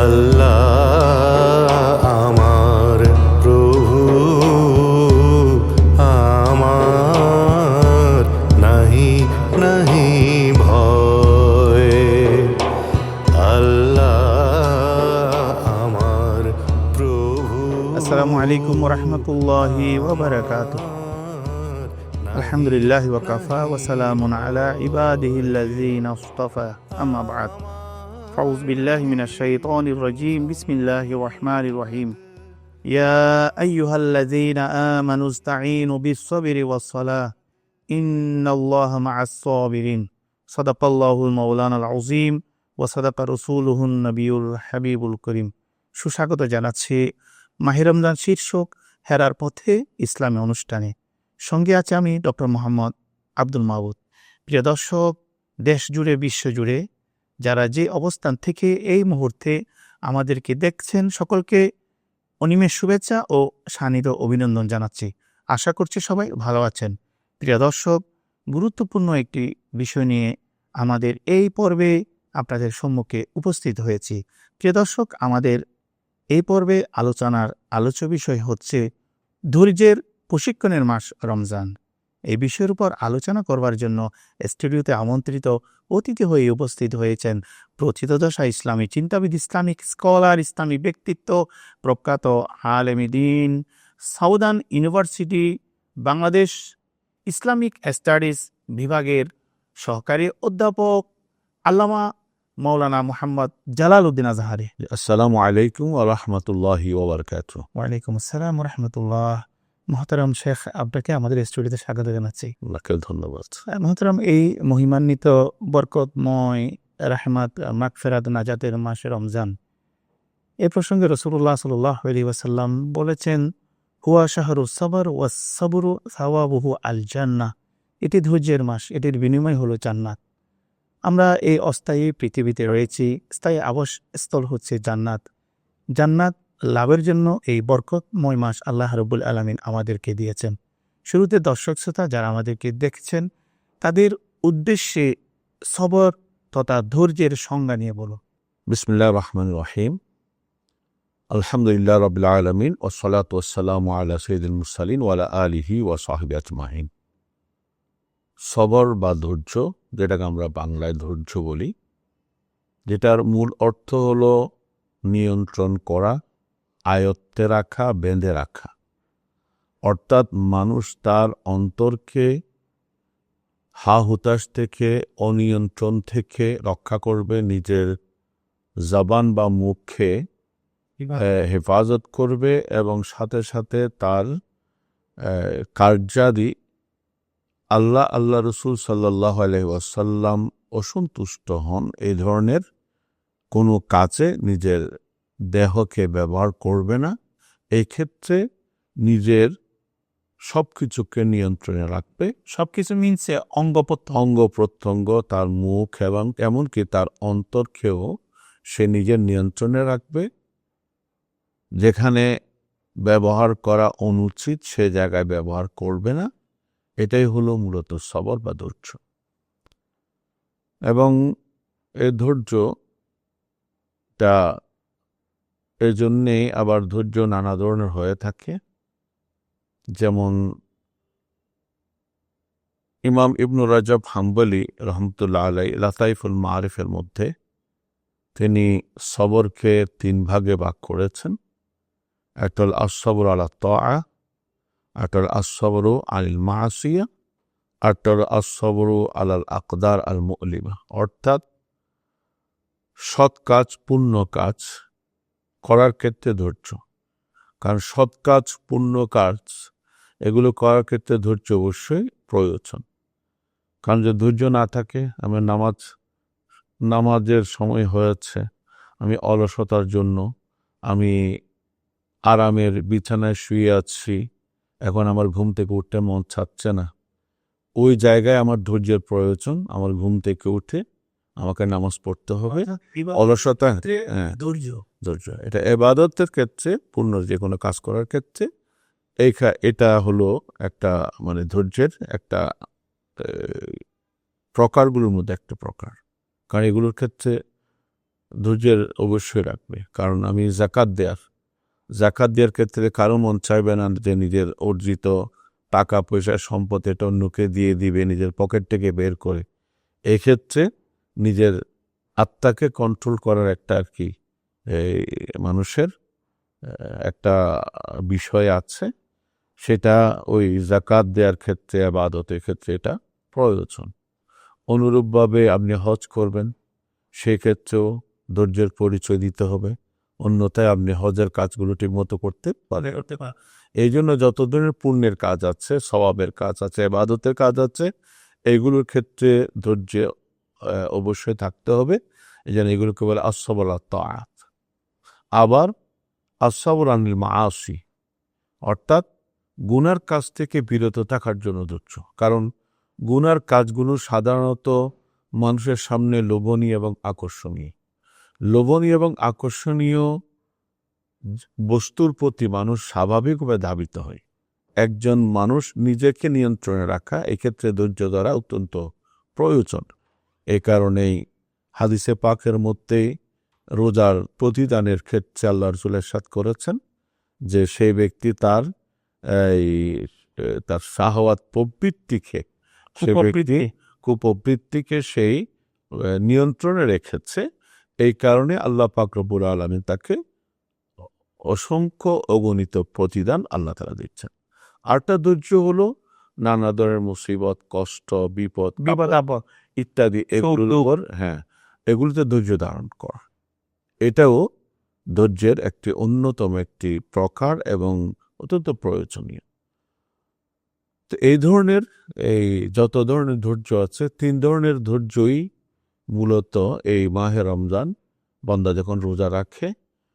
আল্লাহ আমার প্রভু, আমার নাহি নাহি ভয়। আল্লাহ আমার প্রভু। আসসালামু আলাইকুম ওয়া রাহমাতুল্লাহি ওয়া বারাকাতুহু। আলহামদুলিল্লাহি ওয়া কাফা ওয়া সালামুন আলা ইবাদিহিল্লাযীনা ইসতাফা, আম্মা বা'দ। আউযু বিল্লাহি মিনাশ শাইতানির রাজীম। বিসমিল্লাহির রাহমানির রাহিম। ইয়া আইয়ুহাল্লাযীনা আমানু ইসতাঈনু বিস-সাবরি ওয়াস-সালাহ, ইন্নাল্লাহা মা'আস সাবিরিন। সাদাকাল্লাহুল মাওলানাল আযীম ওয়া সাদাকা রাসূলুহুন নবিয়ুল হাবিবুল করিম। সুস্বাগত জানাচ্ছি মাহে রমজান শীর্ষক হেরার পথে ইসলামী অনুষ্ঠানে। সঙ্গে আছে আমি ডক্টর মোহাম্মদ আব্দুল মাহবুদ। প্রিয় দর্শক, দেশ জুড়ে বিশ্ব জুড়ে যারা যে অবস্থান থেকে এই মুহূর্তে আমাদেরকে দেখছেন, সকলকে অনিমেষ শুভেচ্ছা ও সান্নিধ্য অভিনন্দন জানাচ্ছি। আশা করছি সবাই ভালো আছেন। প্রিয় দর্শক, গুরুত্বপূর্ণ একটি বিষয় নিয়ে আমাদের এই পর্বে আপনাদের সম্মুখে উপস্থিত হয়েছি। প্রিয় দর্শক, আমাদের এই পর্বে আলোচনার আলোচ্য বিষয় হচ্ছে ধৈর্যের প্রশিক্ষণের মাস রমজান। এই বিষয়ের উপর আলোচনা করবার জন্য স্টুডিওতে আমন্ত্রিত অতিথি হয়ে উপস্থিত হয়েছেন প্রথিতদশা ইসলামী চিন্তাবিদ, ইসলামিক স্কলার, ইসলামী ব্যক্তিত্ব, প্রখ্যাত আলেম দ্বীন, southern university Bangladesh Islamic studies বিভাগের সহকারী অধ্যাপক আল্লামা মৌলানা মোহাম্মদ জালাল উদ্দিন আজহারি। আসসালামু আলাইকুম ওয়া রাহমাতুল্লাহি ওয়া বারাকাতুহু। ওয়ালাইকুম আসসালাম ওয়া রাহমাতুল্লাহ। মোহতারাম শেখ, আপনাকে আমাদের স্টুডিওতে স্বাগত জানাচ্ছি। আপনাকে ধন্যবাদ। মোহতারাম, এই মহিমান্বিত বরকতময় রাহমাত মাগফিরাত নাজাতের মাসে রমজান, এ প্রসঙ্গে রাসূলুল্লাহ সাল্লাল্লাহু আলাইহি ওয়াসাল্লাম বলেছেন, হুয়া শাহরুস সাবর ওয়াস সাবরু সাওয়াবুহু আল জান্নাহ। এটি ধৈর্যের মাস, এটির বিনিময় হলো জান্নাত। আমরা এই অস্থায়ী পৃথিবীতে রয়েছি, স্থায়ী আবাসস্থল হচ্ছে জান্নাত। জান্নাত লাভের জন্য এই বরকতময় মাস আল্লাহ রাব্বুল আলামিন আমাদেরকে দিয়েছেন। শুরুতে দর্শক শ্রোতা যারা আমাদেরকে দেখছেন, তাদের উদ্দেশ্যে সবর তথা ধৈর্যের সংজ্ঞা নিয়ে বলো। বিসমিল্লাহির রহমানির রহিম। আলহামদুলিল্লাহ রাব্বিল আলামিন ওয়াস সালাতু ওয়াস সালামু আলা সাইয়্যিদিল মুরসালিন ওয়া আলা আলিহি ওয়া সাহবিহি আজমাইন। সবর বা ধৈর্য, যেটাকে আমরা বাংলায় ধৈর্য বলি, যেটার মূল অর্থ হলো নিয়ন্ত্রণ করা, আয়ত্তে রাখা, বেঁধে রাখা। অর্থাৎ মানুষ তার অন্তরকে হা হুতাশ থেকে, অনিয়ন্ত্রণ থেকে রক্ষা করবে, নিজের জবান বা মুখে হেফাজত করবে এবং সাথে সাথে তার কার্যাদি আল্লাহ রসুল সাল্লাল্লাহু আলাইহি ওয়াসাল্লাম অসন্তুষ্ট হন এই ধরনের কোনো কাজে নিজের দেহকে ব্যবহার করবে না। এই ক্ষেত্রে নিজের সব কিছুকে নিয়ন্ত্রণে রাখবে। সবকিছু মিনছে অঙ্গ প্রত্যঙ্গ, তার মুখ এবং এমনকি তার অন্তরকেও সে নিজের নিয়ন্ত্রণে রাখবে। যেখানে ব্যবহার করা অনুচিত সে জায়গায় ব্যবহার করবে না। এটাই হলো মূলত সবর বা ধৈর্য। এবং এই ধৈর্যটা এই জন্যেই আবার ধৈর্য নানা ধরনের হয়ে থাকে। যেমন ইমাম ইবনু রাজব হাম্বলি রহমতুল্লাহ আলাইহি লাতাইফুল মারিফের মধ্যে তিনি সবরকে 3 ভাগে ভাগ করেছেন। একটা হল আস-সবরু আলা তাআ, একটা হল আস-সবরু আনিল মাসিয়া, একটা হল আস-সবরু আলাল আকদার আল মুলিমা। অর্থাৎ সৎ কাজ, পুণ্য কাজ করার ক্ষেত্রে ধৈর্য। কারণ সৎ কাজ, পুণ্য কাজ এগুলো করার ক্ষেত্রে ধৈর্য অবশ্যই প্রয়োজন। কারণ যদি ধৈর্য না থাকে, আমার নামাজের সময় হয়েছে, আমি অলসতার জন্য আমি আরামের বিছানায় শুয়ে আছি, এখন আমার ঘুম থেকে উঠতে মন চাচ্ছে না, ওই জায়গায় আমার ধৈর্যের প্রয়োজন। আমার ঘুম থেকে উঠে আমাকে নামাজ পড়তে হবে। অলসতা, ধৈর্য এটা ইবাদতের ক্ষেত্রে, পূর্ণ যে কোনো কাজ করার ক্ষেত্রে এটা হলো একটা ধৈর্যের একটা প্রকারগুলোর মধ্যে একটা প্রকার। কারণ এগুলোর ক্ষেত্রে ধৈর্যের অবশ্যই রাখবে। কারণ আমি জাকাত দেওয়ার ক্ষেত্রে কারো মন চাইবে না যে নিজের অর্জিত টাকা পয়সা সম্পদ এটা অন্যকে দিয়ে দিবে নিজের পকেট থেকে বের করে। এক্ষেত্রে নিজের আত্মাকে কন্ট্রোল করার একটা আর কি এই মানুষের একটা বিষয় আছে, সেটা ওই জাকাত দেওয়ার ক্ষেত্রে ইবাদতের ক্ষেত্রে এটা প্রয়োজন। অনুরূপভাবে আপনি হজ করবেন, সেক্ষেত্রেও ধৈর্যের পরিচয় দিতে হবে, অন্যথায় আপনি হজের কাজগুলো ঠিকমতো করতে পারেন। এই জন্য যত ধরনের পুণ্যের কাজ আছে, সওয়াবের কাজ আছে, ইবাদতের কাজ আছে, এইগুলোর ক্ষেত্রে ধৈর্য অবশ্যই থাকতে হবে। এই জন্য এগুলোকে বলে আসসাবর আলা তাআত। আবার আসসাবর আনিল মাআসি, অর্থাৎ গুনার কাজ থেকে বিরত থাকার জন্য ধৈর্য। কারণ গুনার কাজগুলো সাধারণত মানুষের সামনে লোভনীয় এবং আকর্ষণীয় বস্তুর প্রতি মানুষ স্বাভাবিকভাবে ধাবিত হয়। একজন মানুষ নিজেকে নিয়ন্ত্রণে রাখা এক্ষেত্রে ধৈর্য ধরা অত্যন্ত প্রয়োজন। এই কারণেই হাদিসে পাকের মধ্যে রোজার প্রতিদানের ক্ষেত্রে আল্লাহ রাসূল ইরশাদ করেছেন যে সেই ব্যক্তি তার শাহওয়াত প্রবৃত্তিকে, সে ব্যক্তি কুপ্রবৃত্তিকে সেই নিয়ন্ত্রণে রেখেছে। এই কারণে আল্লাহ পাক রব্বুল আলামিন তাকে অসংখ্য অগণিত প্রতিদান আল্লাহ তাআলা দিচ্ছেন। আরেকটা ধৈর্য হলো নানা ধরনের মুসিবত, কষ্ট, বিপদ আপদ ইত্যাদি এগুলোতে ধৈর্য ধারণ করা, এটাও ধৈর্যের একটি অন্যতম একটি প্রকার এবং অত্যন্ত প্রয়োজনীয়। তো এই যত ধরনের ধৈর্য আছে, 3 ধরনের ধৈর্যই মূলত এই মাহে রমজান বান্দা যখন রোজা রাখে,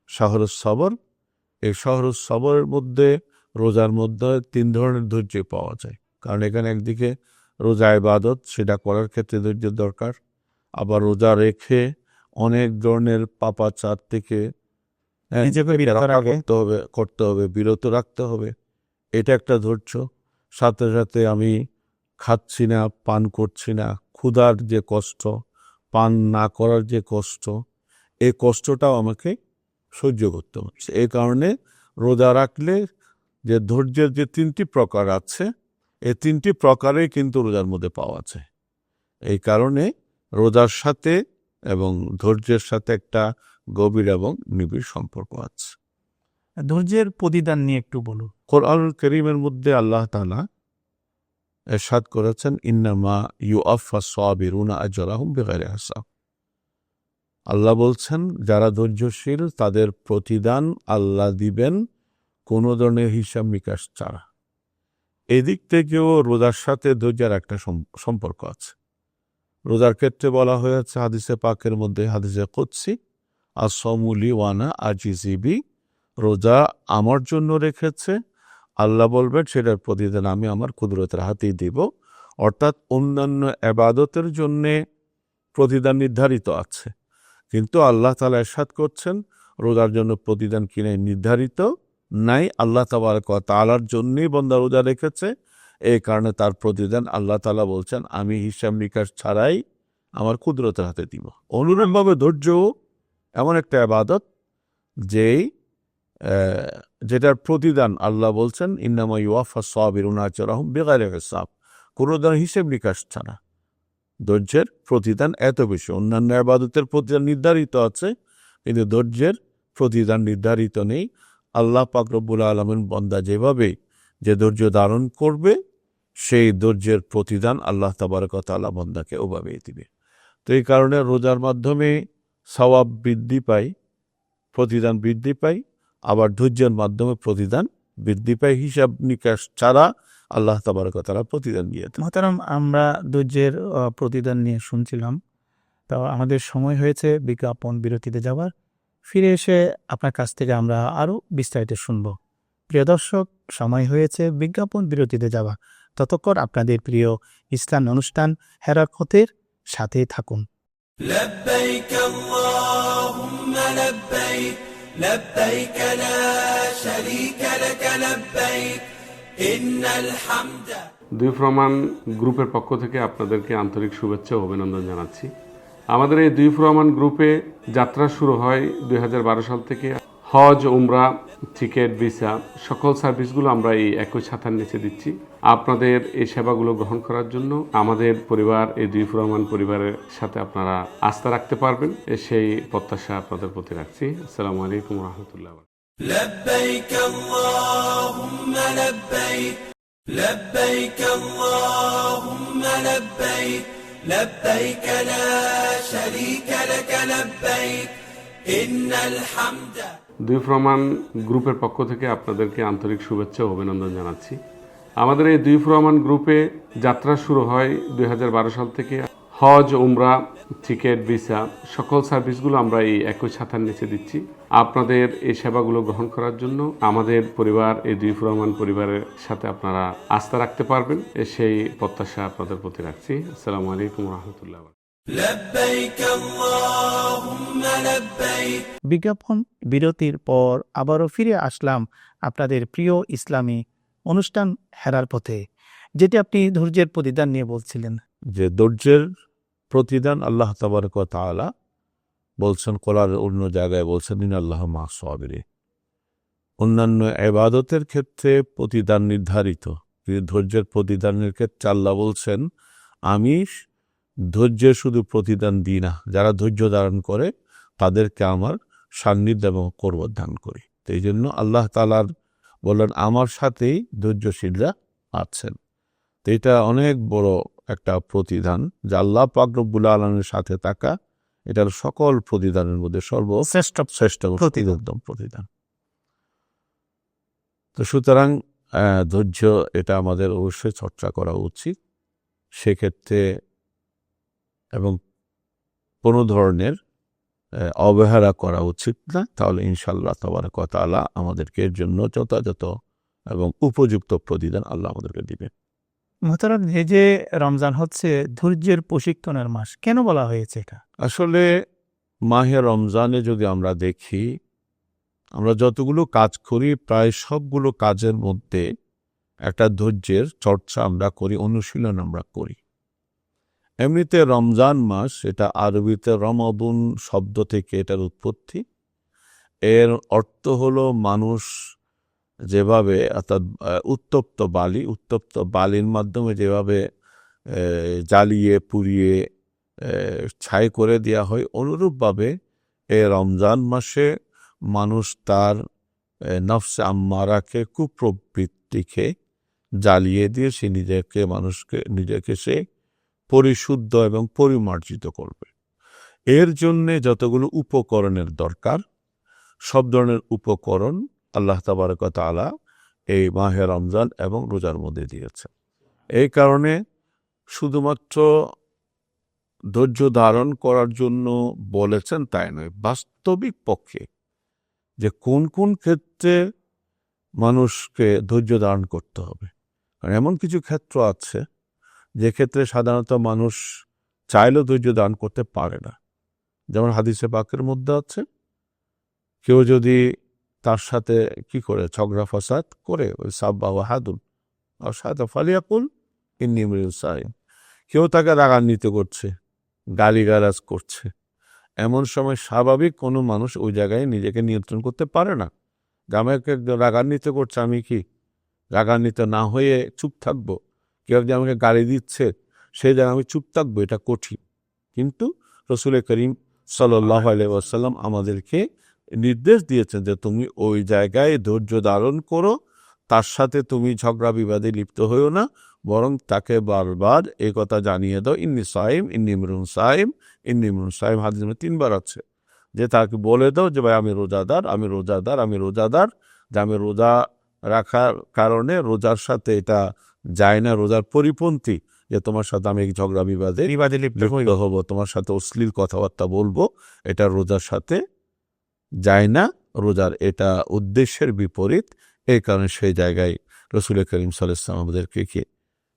শাহরুস সবর, এই শাহরুস সবরের মধ্যে রোজার মধ্যে 3 ধরনের ধৈর্য পাওয়া যায়। কারণ এখানে একদিকে রোজা ইবাদত, সেটা করার ক্ষেত্রে ধৈর্যের দরকার। আবার রোজা রেখে অনেক ধরনের পাপাচার থেকে করতে হবে, বিরত রাখতে হবে, এটা একটা ধৈর্য। সাথে সাথে আমি খাচ্ছি না, পান করছি না, ক্ষুধার যে কষ্ট, পান না করার যে কষ্ট, এই কষ্টটাও আমাকে সহ্য করতে হচ্ছে। এই কারণে রোজা রাখলে যে ধৈর্যের যে 3টি প্রকার আছে, এই 3টি প্রকারেই কিন্তু রোজার মধ্যে পাওয়া যায়। এই কারণে রোজার সাথে এবং ধৈর্যের সাথে একটা গভীর এবং নিবিড় সম্পর্ক আছে। ধৈর্যের প্রতিদান নিয়ে একটু বলুন। কোরআনুল কারীমের মধ্যে আল্লাহ তাআলা ইরশাদ করেছেন, ইন্নামা ইউআফফাস সাবিরুনা আজরাহুম বিগাইরি হিসাব। আল্লাহ বলছেন যারা ধৈর্যশীল তাদের প্রতিদান আল্লাহ দিবেন কোনো ধরনের হিসাব নিকাশ ছাড়া। এদিক থেকেও রোজার সাথে ধৈর্যের একটা সম্পর্ক আছে। রোজার ক্ষেত্রে বলা হয়েছে হাদিসে পাকের মধ্যে, হাদিসে কুদসি, আস-সাওমু লি ওয়া আনা আজজি বিহি, রোজা আমার জন্য রেখেছে, আল্লাহ বলবেন সেটার প্রতিদান আমি আমার কুদরতের হাতেই দিব। অর্থাৎ অন্যান্য ইবাদতের জন্যে প্রতিদান নির্ধারিত আছে, কিন্তু আল্লাহ তাআলা ইরশাদ করছেন রোজার জন্য প্রতিদান কিনে নির্ধারিত নাই। আল্লাহ তাবারক ওয়া তাআলার জন্যই বান্দা রোজা রেখেছে, এই কারণে তার প্রতিদান আল্লাহ তাআলা বলছেন আমি হিসাব নিকাশ ছাড়াই আমার কুদরতের হাতে দিব। অনুরূপভাবে ধৈর্য এমন একটা ইবাদত যেটার প্রতিদান আল্লাহ বলছেন ইন্নামা ইউআফফাস সাবিরুনা আজরাহুম বিগাইরি হিসাব, কোনো ধরনের হিসাব নিকাশ ছাড়া। ধৈর্যের প্রতিদান এত বেশি। অন্যান্য ইবাদতের প্রতিদান নির্ধারিত আছে, কিন্তু ধৈর্যের প্রতিদান নির্ধারিত নেই। আল্লাহ পাক রব্বুল আলামিন বান্দা যেভাবে যে ধৈর্য ধারণ করবে, সেই ধৈর্যের প্রতিদান আল্লাহ তাবারক ওয়া তাআলা বান্দাকে ওভাবেই দিবে। তো এই কারণে রোজার মাধ্যমে সওয়াব বৃদ্ধি পায়, প্রতিদান বৃদ্ধি পায়, আবার ধৈর্যের মাধ্যমে প্রতিদান বৃদ্ধি পায়। হিসাব নিকাশ ছাড়া আল্লাহ তাবারক ওয়া তাআলা প্রতিদান দিয়ে দেন। মহতারাম, আমরা ধৈর্যের প্রতিদান নিয়ে শুনছিলাম, তো আমাদের সময় হয়েছে বিজ্ঞাপন বিরতিতে যাওয়ার। ফিরে এসে আপনার কাছ থেকে আমরা আরও বিস্তারিত শুনব। প্রিয় দর্শক, সময় হয়েছে বিজ্ঞাপন বিরতিতে যাওয়া। ততক্ষণ আপনাদের প্রিয় ইসলাম অনুষ্ঠান হেরাকতের সাথেই থাকুন। لبيك اللهم لبيك لبيك لا شريك لك لبيك إن الحمد। দুই প্রমাণ গ্রুপের পক্ষ থেকে আপনাদেরকে আন্তরিক শুভেচ্ছা ও অভিনন্দন জানাচ্ছি। আমাদের এই দুই রহমান গ্রুপে যাত্রা শুরু হয় 2012 সাল থেকে। হজ, উমরা, টিকেট, ভিসা সকল সার্ভিসগুলো আমরা এই একই ছাতার নিচে দিচ্ছি। আপনাদের এই সেবাগুলো গ্রহণ করার জন্য আমাদের পরিবার, এই দুই রহমান পরিবারের সাথে আপনারা আস্থা রাখতে পারবেন, সেই প্রত্যাশা আপনাদের প্রতি রাখছি। আসসালামু আলাইকুম রহমতুল্লাহ। لبيك اللهم لبيك لبيك اللهم لبيك لبيك لا شريك لك لبيك إن الحمد। দুই রহমান গ্রুপের পক্ষ থেকে আপনাদেরকে আন্তরিক শুভেচ্ছা ও অভিনন্দন জানাচ্ছি। আমাদের এই দুই রহমান গ্রুপে যাত্রা শুরু হয় 2012 সাল থেকে। হজ, উমরা, টিকেট, ভিসা সকল সার্ভিসগুলো আমরা এই একই ছাতার নিচে দিচ্ছি। আপনাদের এই সেবাগুলো গ্রহণ করার জন্য আমাদের পরিবার, এই দুই রহমান পরিবারের সাথে আপনারা আস্থা রাখতে পারবেন, সেই প্রত্যাশা আপনাদের প্রতি রাখছি। আসসালামু আলাইকুম রহমতুল্লাহ। لبيك اللهم لبيك। বিজ্ঞাপন বিরতির পর আবারও ফিরে আসলাম আপনাদের প্রিয় ইসলামী অনুষ্ঠান হেরার পথে, যেটি আপনি ধৈর্যের প্রতিদান নিয়ে বলছিলেন। যে ধৈর্যের প্রতিদান আল্লাহ তাবারক ওয়া তাআলা বলছেন, কোরআনের অন্য জায়গায় বলছেন ইন্নাল্লাহা মা'আস সাবিরিন। অন্যান্য ইবাদতের ক্ষেত্রে প্রতিদান নির্ধারিত, কিন্তু ধৈর্যের প্রতিদানের ক্ষেত্রে আল্লাহ বলছেন আমি ধৈর্যের শুধু প্রতিদান দিই না, যারা ধৈর্য ধারণ করে তাদেরকে আমার সান্নিধ্য এবং করবত দান করি। তো এই জন্য আল্লাহ তাআলার বললেন আমার সাথেই ধৈর্যশীলরা আছেন। তো এটা অনেক বড় একটা প্রতিদান, যা আল্লাহ পাক রব্বুল আলামিনের সাথে থাকা, এটার সকল প্রতিদানের মধ্যে সর্বশ্রেষ্ঠ প্রতিদান। তো সুতরাং ধৈর্য এটা আমাদের অবশ্যই চর্চা করা উচিত সেক্ষেত্রে, এবং কোনো ধরনের অবহেলা করা উচিত না। তাহলে ইনশাআল্লাহ তাবারক ওয়া তাআলা আমাদেরকে এর জন্য যথাযথ এবং উপযুক্ত প্রতিদান আল্লাহ আমাদেরকে দিবেন। মোহতারাম, এই যে রমজান হচ্ছে ধৈর্যের প্রশিক্ষণের মাস, কেন বলা হয়েছে এটা? আসলে মাহে রমজানে যদি আমরা দেখি, আমরা যতগুলো কাজ করি প্রায় সবগুলো কাজের মধ্যে একটা ধৈর্যের চর্চা আমরা করি, অনুশীলন আমরা করি। এমনিতে রমজান মাস, এটা আরবিতে রমাদুন শব্দ থেকে এটার উৎপত্তি। এর অর্থ হলো মানুষ যেভাবে, অর্থাৎ উত্তপ্ত বালির মাধ্যমে যেভাবে জ্বালিয়ে পুড়িয়ে ছাই করে দেওয়া হয়, অনুরূপভাবে এই রমজান মাসে মানুষ তার নফসে আম্মারাকে, কুপ্রবৃত্তিকে জ্বালিয়ে দিয়ে সে নিজেকে সে পরিশুদ্ধ এবং পরিমার্জিত করবে। এর জন্যে যতগুলো উপকরণের দরকার, সব ধরনের উপকরণ আল্লাহ তাবারক ওয়া তাআলা এই মাহে রমজান এবং রোজার মধ্যে দিয়েছে। এই কারণে শুধুমাত্র ধৈর্য ধারণ করার জন্য বলেছেন তাই নয়, বাস্তবিক পক্ষে যে কোন কোন ক্ষেত্রে মানুষকে ধৈর্য ধারণ করতে হবে। কারণ এমন কিছু ক্ষেত্র আছে যে ক্ষেত্রে সাধারণত মানুষ চাইলেও ধৈর্য ধারণ করতে পারে না। যেমন হাদিসে পাকের মধ্যে আছে, কেউ যদি তার সাথে কি করে ঝগড়া ফাসাদ করে, ওই সাব্বা ওয়া হাদুন আর সাথে ফালিয়াকুল ইন্নী ইমরিউন সাইম, কেউ তাকে রাগান্বিত করছে, গালিগালাজ করছে, এমন সময় স্বাভাবিক কোনো মানুষ ওই জায়গায় নিজেকে নিয়ন্ত্রণ করতে পারে না। আমাকে রাগান্বিত করছে, আমি কি রাগান্বিত না হয়ে চুপ থাকবো? কেউ যে আমাকে গালি দিচ্ছে সেই জায়গায় আমি চুপ থাকবো, এটা কঠিন। কিন্তু রাসূল করিম সাল্লাল্লাহু আলাইহি ওয়াসাল্লাম আমাদেরকে নির্দেশ দিয়েছেন যে তুমি ওই জায়গায় ধৈর্য ধারণ করো, তার সাথে তুমি ঝগড়া বিবাদে লিপ্ত হইও না, বরং তাকে বারবার এই কথা জানিয়ে দাও, ইন্নী সাইম, ইন্নী ইমরুন সাইম, ইন্নী ইমরুন সাইম। হাদিসে 3 বার আছে যে তাকে বলে দাও যে ভাই আমি রোজাদার, আমি রোজাদার, আমি রোজাদার, যে আমি রোজা রাখার কারণে রোজার সাথে এটা যায় না, রোজার পরিপন্থী, যে তোমার সাথে আমি ঝগড়া বিবাদে লিপ্ত হব, তোমার সাথে অশ্লীল কথাবার্তা বলবো, এটা রোজার সাথে যায় না, রোজার এটা উদ্দেশ্যের বিপরীত। এই কারণে সেই জায়গায় রাসূল করিম সাল্লাল্লাহু আলাইহি ওয়াসাল্লাম আমাদেরকে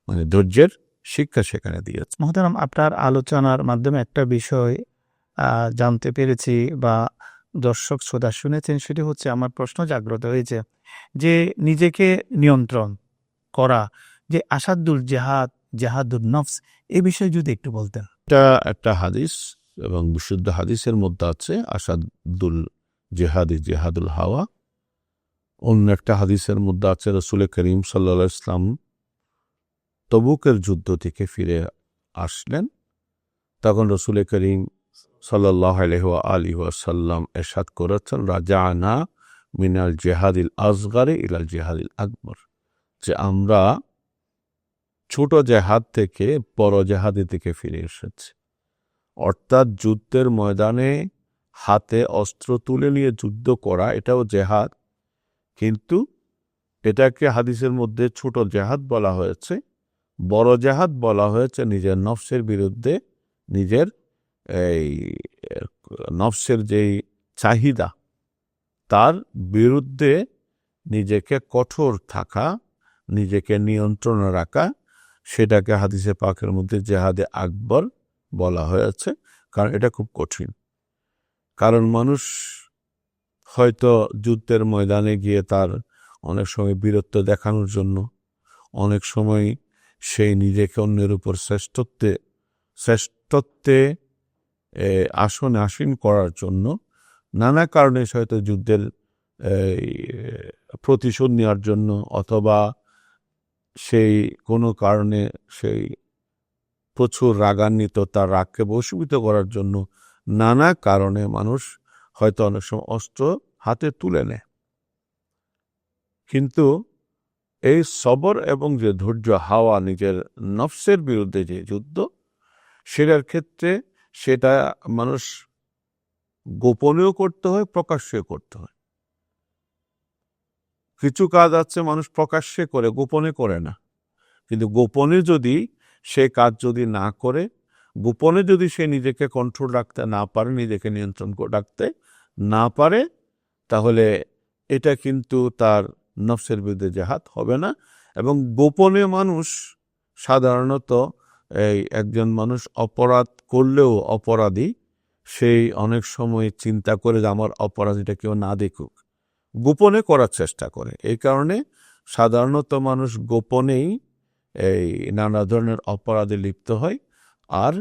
মানে ধৈর্যের শিক্ষা সেখানে দিয়েছে। মোহতারাম, আপনার আলোচনার মাধ্যমে একটা বিষয় জানতে পেরেছি বা দর্শক শ্রোতা শুনেছেন, সেটি হচ্ছে আমার প্রশ্ন জাগ্রত হয়েছে যে নিজেকে নিয়ন্ত্রণ করা, যে আসাদুল জেহাদ, জেহাদুল নফস, এই বিষয়ে যদি একটু বলতেন। এটা একটা হাদিস এবং বিশুদ্ধ হাদিসের মধ্যে আছে আসাদুল জেহাদি জেহাদুল হাওয়া। অন্য একটা হাদিসের মধ্যে আছে রসুল করিম সাল্লাল্লাহু আলাইহি ওয়াসাল্লাম তবুকের যুদ্ধ থেকে ফিরে আসলেন। তখন রসুল করিম সাল্লাল্লাহু আলাইহি ওয়াসাল্লাম ইরশাদ করেছেন, রাজানা মিনাল জেহাদিল আসগারে ইলাল জেহাদিল আকবর, যে আমরা ছোট জেহাদ থেকে বড় জেহাদি থেকে ফিরে এসেছি। অর্থাৎ যুদ্ধের ময়দানে হাতে অস্ত্র তুলে নিয়ে যুদ্ধ করা এটাও জেহাদ, কিন্তু এটাকে হাদিসের মধ্যে ছোট জেহাদ বলা হয়েছে। বড় জেহাদ বলা হয়েছে নিজের নফসের বিরুদ্ধে, নিজের এই নফসের যেই চাহিদা তার বিরুদ্ধে নিজেকে কঠোর থাকা, নিজেকে নিয়ন্ত্রণে রাখা, সেটাকে হাদিসে পাকের মধ্যে জেহাদে আকবর বলা হয়েছে। কারণ এটা খুব কঠিন। কারণ মানুষ হয়তো যুদ্ধের ময়দানে গিয়ে তার অনেক সময় বীরত্ব দেখানোর জন্য, অনেক সময় সেই নিজেকে অন্যের উপর শ্রেষ্ঠত্বে আসনে আসীন করার জন্য নানা কারণে হয়তো যুদ্ধের প্রতিশোধ নেওয়ার জন্য, অথবা সেই কোনো কারণে সেই প্রচুর রাগান্বিত তার রাগকে বশীভূত করার জন্য নানা কারণে মানুষ হয়তো অনেক সময় অস্ত্র হাতে তুলে নেয়। কিন্তু এই সবর এবং যে ধৈর্য হাওয়া নিজের নফসের বিরুদ্ধে যে যুদ্ধ, সেটার ক্ষেত্রে সেটা মানুষ গোপনেও করতে হয়, প্রকাশ্যে করতে হয়। কিছু কাজ আছে মানুষ প্রকাশ্যে করে, গোপনে করে না। কিন্তু গোপনে যদি সে কাজ যদি না করে, গোপনে যদি সে নিজেকে কন্ট্রোল রাখতে না পারে, নিজেকে নিয়ন্ত্রণ রাখতে না পারে, তাহলে এটা কিন্তু তার নফসের বিরুদ্ধে জেহাদ হবে না। এবং গোপনে মানুষ সাধারণত একজন মানুষ অপরাধ করলেও অপরাধী সেই অনেক সময় চিন্তা করে যে আমার অপরাধীটা কেউ না দেখুক, গোপনে করার চেষ্টা করে। এই কারণে সাধারণত মানুষ গোপনেই এই নানা ধরনের অপরাধে লিপ্ত হয়। আর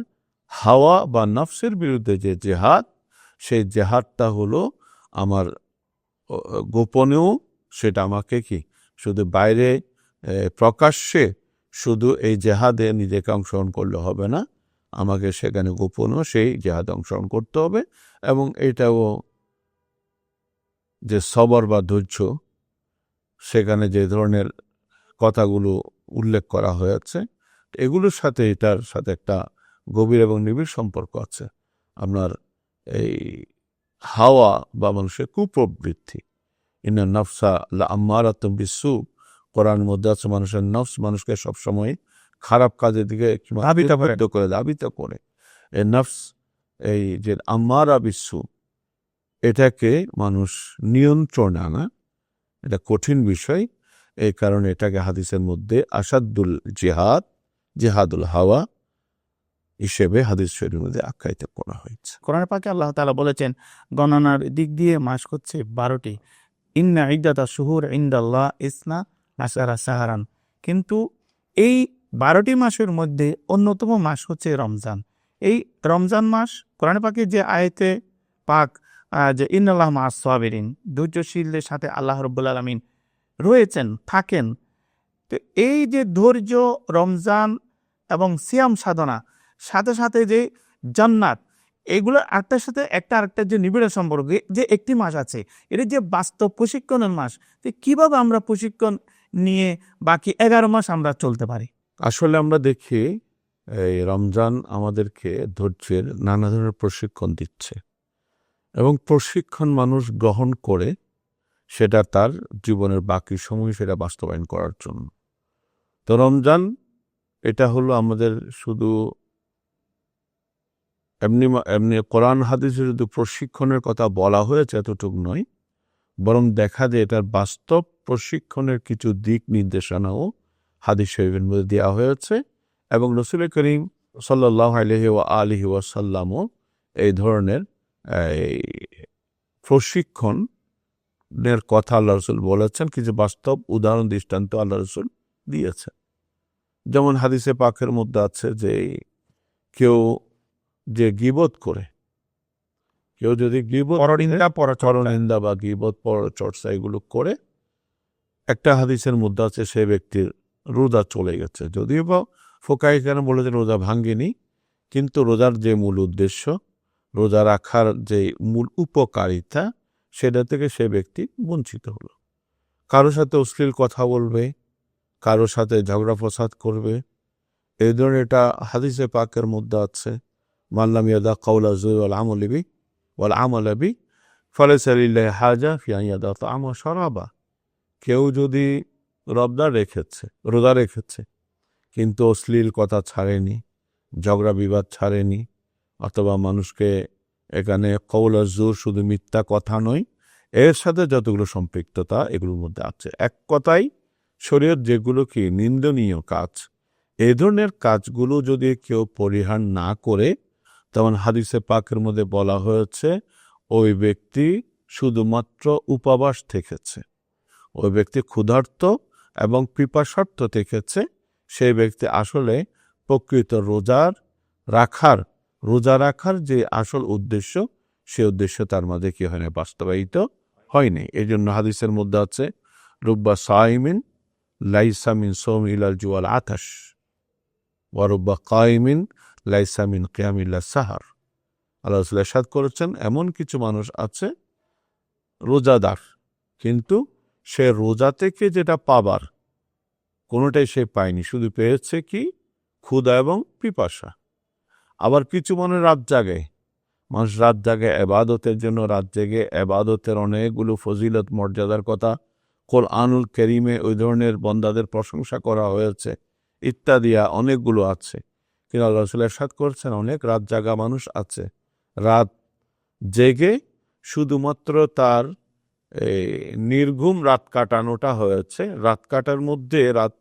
হাওয়া বা নফসের বিরুদ্ধে যে জেহাদ, সেই জেহাদটা হলো আমার গোপনেও, সেটা আমাকে কি শুধু বাইরে প্রকাশ্যে শুধু এই জেহাদে নিজেকে অংশগ্রহণ করলে হবে না, আমাকে সেখানে গোপনেও সেই জেহাদে অংশগ্রহণ করতে হবে। এবং এটাও যে সবর বা ধৈর্য, সেখানে যে ধরনের কথাগুলো উল্লেখ করা হয়েছে, এগুলোর সাথে এটার সাথে একটা গভীর এবং নিবিড় সম্পর্ক আছে। আপনার এই হাওয়া বা মানুষের কুপ্রবৃত্তি, ইন্না নফসা লাআম্মারাতুম বিসসু, কোরআনের মধ্যে আছে মানুষের নফস মানুষকে সবসময় খারাপ কাজের দিকে ধাবিত করে। এই নফস, এই যে আম্মারা বিসসু, এটাকে মানুষ নিয়ন্ত্রণে আনা এটা কঠিন বিষয়। এই কারণে এটাকে হাদিসের মধ্যে আসাদুল জেহাদ জেহাদুল হাওয়া হিসেবে হাদিস শরীফের মধ্যে আখ্যায়িত করা হয়েছে। কোরআন পাকে আল্লাহ তাআলা বলেছেন, গণনার দিক দিয়ে মাস হচ্ছে 12টি। ইন্না ইদ্দাতা শুহুর ইনদাল্লাহ ইসনা আশারা সাহারান। কিন্তু এই 12টি মাসের মধ্যে অন্যতম মাস হচ্ছে রমজান। এই রমজান মাস কোরআন পাকে যে আয়াতে পাক যে ইন্নাল্লাহ মা'আস সাবিরিন, ধৈর্যশীলদের সাথে আল্লাহ রাব্বুল আলামিন রয়েছেন, থাকেন। তো এই যে ধৈর্য, রমজান এবং সিয়াম সাধনা, সাথে সাথে যে জান্নাত, এগুলোর একটার সাথে আরেকটা যে নিবিড় সম্পর্ক, যে একটি মাস আছে, এটা যে বাস্তব প্রশিক্ষণের মাস। তো কিভাবে আমরা প্রশিক্ষণ নিয়ে বাকি 11 মাস আমরা চলতে পারি? আসলে আমরা দেখি এই রমজান আমাদেরকে ধৈর্যের নানা ধরনের প্রশিক্ষণ দিচ্ছে, এবং প্রশিক্ষণ মানুষ গ্রহণ করে সেটা তার জীবনের বাকি সময় সেটা বাস্তবায়ন করার জন্য। তো রমজান এটা হলো আমাদের শুধু এমনি কোরআন হাদিসে শুধু প্রশিক্ষণের কথা বলা হয়েছে এতটুকু নয়, বরং দেখা যায় এটার বাস্তব প্রশিক্ষণের কিছু দিক নির্দেশনাও হাদিস শরীফের মধ্যে দেওয়া হয়েছে। এবং রাসূল করিম সাল্লাল্লাহু আলাইহি ওয়াসাল্লামও এই ধরনের প্রশিক্ষণের কথা আল্লাহ রসুল বলেছেন, কিছু বাস্তব উদাহরণ দৃষ্টান্ত আল্লাহ রসুল দিয়েছেন। যেমন হাদিসে পাকের মধ্যে আছে যে কেউ যে গীবত করে, কেউ যদি গীবত পরনিন্দা বা গীবত পরচর্চা এগুলো করে, একটা হাদিসের মধ্যে আছে সে ব্যক্তির রোজা চলে গেছে। যদিও বা ফোকাই কেন বলেছে রোজা ভাঙ্গেনি, কিন্তু রোজার যে মূল উদ্দেশ্য, রোজা রাখার যে মূল উপকারিতা, সেটা থেকে সে ব্যক্তি বঞ্চিত হলো। কারোর সাথে অশ্লীল কথা বলবে, কারোর সাথে ঝগড়া ফসাদ করবে, এই ধরনের এটা হাদিসে পাকের মধ্যে আছে, মাল্লাম ইয়াদা কাউলা যুর ওয়াল আমলি ওয়াল আমালাবি ফালাইসা লিল্লাহি হাজা ফি আন ইয়াদা তা'আমা শারাবা। কেউ যদি রোজা রেখেছে কিন্তু অশ্লীল কথা ছাড়েনি, ঝগড়া বিবাদ ছাড়েনি, অথবা মানুষকে এখানে কওলা যুর শুধু মিথ্যা কথা নয়, এর সাথে যতগুলো সম্পৃক্ততা এগুলোর মধ্যে আছে। এক কথায় শরীয়ত যেগুলো কি নিন্দনীয় কাজ, এই ধরনের কাজগুলো যদি কেউ পরিহার না করে, তখন হাদিসে পাকের মধ্যে বলা হয়েছে ওই ব্যক্তি শুধুমাত্র উপবাস থেকেছে, ওই ব্যক্তি ক্ষুধার্ত এবং পিপাসার্থ থেকেছে, সেই ব্যক্তি আসলে প্রকৃত রোজা রাখার যে আসল উদ্দেশ্য, সে উদ্দেশ্য তার মধ্যে কি হয় না, বাস্তবায়িত হয়নি। এই জন্য হাদিসের মধ্যে আছে রুব্বা সাইমিন লাইসা মিন সওমি ইলাল জুয়াল আতাশ ওয়া রুব্বা কাইমিন লাইসা মিন কিয়াম ইল্লা সাহার। আল্লাহ রাসূল ইরশাদ করেছেন, এমন কিছু মানুষ আছে রোজাদার, কিন্তু সে রোজা থেকে যেটা পাবার কোনোটাই সে পায়নি, শুধু পেয়েছে কি ক্ষুধা এবং পিপাসা। আবার কিছু মানুষ রাত জাগে এবাদতের জন্য, রাত জেগে এবাদতের অনেকগুলো ফজিলত মর্যাদার কথা কোরআনুল কারীমে ওই ধরনের বন্দাদের প্রশংসা করা হয়েছে, ইত্যাদিয়া অনেকগুলো আছে। কিন্তু আল্লাহ রাসূল ইরশাদ করেছেন অনেক রাত জাগা মানুষ আছে, রাত জেগে শুধুমাত্র তার নির্ঘুম রাত কাটানোটা হয়েছে। রাত কাটার মধ্যে, রাত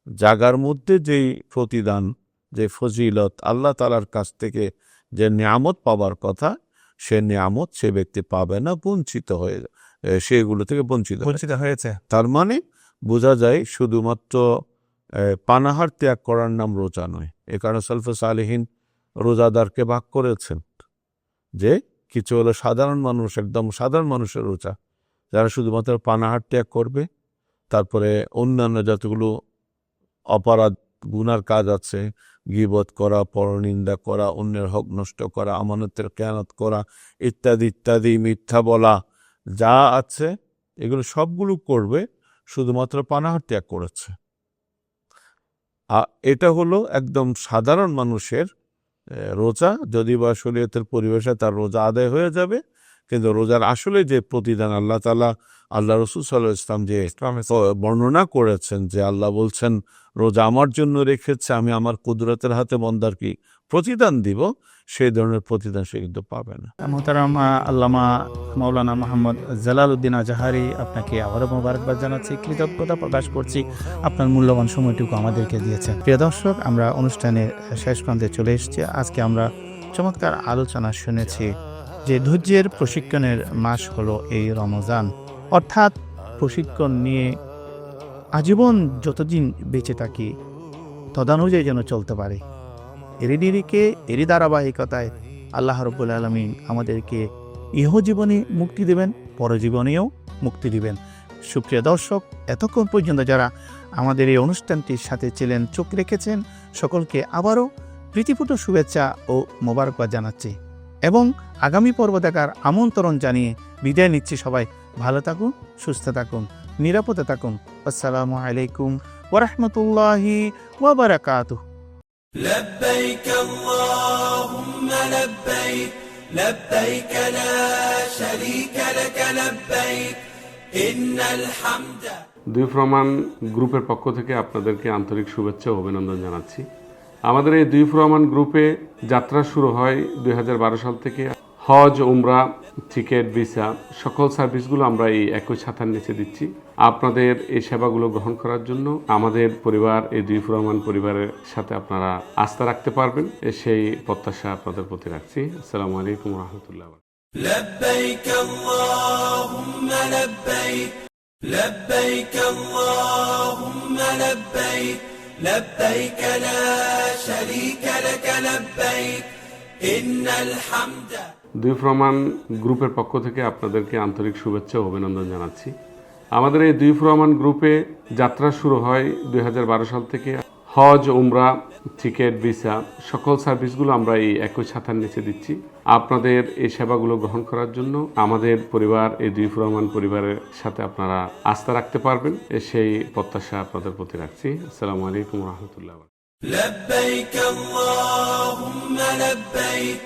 জাগার মধ্যে যেই প্রতিদান, যে ফজিলত আল্লাহ তাআলার কাছ থেকে যে নিয়ামত পাবার কথা, সে নিয়ামত সে ব্যক্তি পাবে না, বঞ্চিত হয়ে সেগুলো থেকে বঞ্চিত হয়েছে। তার মানে বোঝা যায় শুধুমাত্র পানাহার ত্যাগ করার নাম রোজা নয়। এ কারণে সালফে সালেহীন রোজাদারকে ভাগ করেছেন যে কিছু হলো সাধারণ মানুষ, একদম সাধারণ মানুষের রোজা, যারা শুধুমাত্র পানাহার ত্যাগ করবে, তারপরে অন্যান্য যতগুলো অপরাধ গুনার কাজ আছে, গীবত করা, পরনিন্দা করা, অন্যের হক নষ্ট করা, আমানতের খেয়ানত করা, ইত্যাদি ইত্যাদি, মিথ্যা বলা, যা আছে এগুলো সবগুলো করবে, শুধুমাত্র পানাহার ত্যাগ করেছে। এটা হলো একদম সাধারণ মানুষের রোজা। যদি বা শরীয়তের পরিবেশে তার রোজা আদায় হয়ে যাবে, কিন্তু রোজার আসলে যে প্রতিদান আল্লাহ তাআলা, আল্লাহ রাসূল সাল্লাল্লাহু আলাইহি ওয়াসাল্লাম যে বর্ণনা করেছেন, যে আল্লাহ বলছেন রোজা আমার জন্য রেখেছে, আমি আমার কুদরতের হাতে বন্দার কি প্রতিদান দিব, সেই ধরনের প্রতিদান সে কিন্তু পাবে না। মোহতারাম আল্লামা মাওলানা মোহাম্মদ জালালউদ্দিন আজহারি, আপনাকে আবারও মোবারকবাদ জানাচ্ছি, কৃতজ্ঞতা প্রকাশ করছি আপনার মূল্যবান সময়টুকু আমাদেরকে দিয়েছেন। প্রিয় দর্শক, আমরা অনুষ্ঠানের শেষ প্রান্তে চলে এসেছি। আজকে আমরা চমৎকার আলোচনা শুনেছি যে ধৈর্যের প্রশিক্ষণের মাস হলো এই রমজান, অর্থাৎ প্রশিক্ষণ নিয়ে আজীবন যতদিন বেঁচে থাকি তদানুযায়ী যেন চলতে পারে। এরই ধারাবাহিকতায় আল্লাহ রাব্বুল আলামিন আমাদেরকে ইহজীবনে মুক্তি দেবেন, পরজীবনেও মুক্তি দিবেন। সুপ্রিয় দর্শক, এতক্ষণ পর্যন্ত যারা আমাদের এই অনুষ্ঠানটির সাথে ছিলেন, চোখ রেখেছেন, সকলকে আবারও প্রীতিপুত শুভেচ্ছা ও মোবারকবাদ জানাচ্ছি এবং আগামী পর্ব দেখার আমন্ত্রণ জানিয়ে বিদায় নিচ্ছি। সবাই ভালো থাকুন, সুস্থ থাকুন, নিরাপদে থাকুন। আসসালামু আলাইকুম ওয়া রাহমাতুল্লাহি ওয়া বারাকাতুহু। لبيك اللهم لبيك لبيك لا شريك لك لبيك إن الحمد। দুই প্রমাণ গ্রুপের পক্ষ থেকে আপনাদেরকে আন্তরিক শুভেচ্ছা ও অভিনন্দন জানাচ্ছি। আমাদের এই দুই প্রমাণ গ্রুপে যাত্রা শুরু হয় 2012 সাল থেকে। হজ, উমরা, টিকিট, ভিসা সকল সার্ভিসগুলো আমরা এই একই ছাতার নিচে দিচ্ছি। আপনাদের এই সেবাগুলো গ্রহণ করার জন্য আমাদের পরিবার, এই দুই প্রমাণ পরিবারের সাথে আপনারা আস্থা রাখতে পারবেন, সেই প্রত্যাশা আপনাদের প্রতি রাখছি। আসসালামু আলাইকুম ওয়া রাহমাতুল্লাহ। لبيك اللهم لبيك لبيك اللهم لبيك لبيك لا شريك لك لبيك إن الحمد দুই ফ্রমান গ্রুপের পক্ষ থেকে আপনাদেরকে আন্তরিক শুভেচ্ছা ও অভিনন্দন জানাচ্ছি। আমাদের এই দুই ফ্রমান গ্রুপে যাত্রা শুরু হয় 2012 সাল থেকে। হজ, উমরা, টিকিট, ভিসা সকল সার্ভিসগুলো আমরা এই একই ছাতার নিচে দিচ্ছি। আপনাদের এই সেবাগুলো গ্রহণ করার জন্য আমাদের পরিবার, এই দুই ফ্রমান পরিবারের সাথে আপনারা আস্থা রাখতে পারবেন, সেই প্রত্যাশা আপনাদের প্রতি রাখছি। আসসালামু আলাইকুম রহমতুল্লাহ। لبيك اللهم لبيك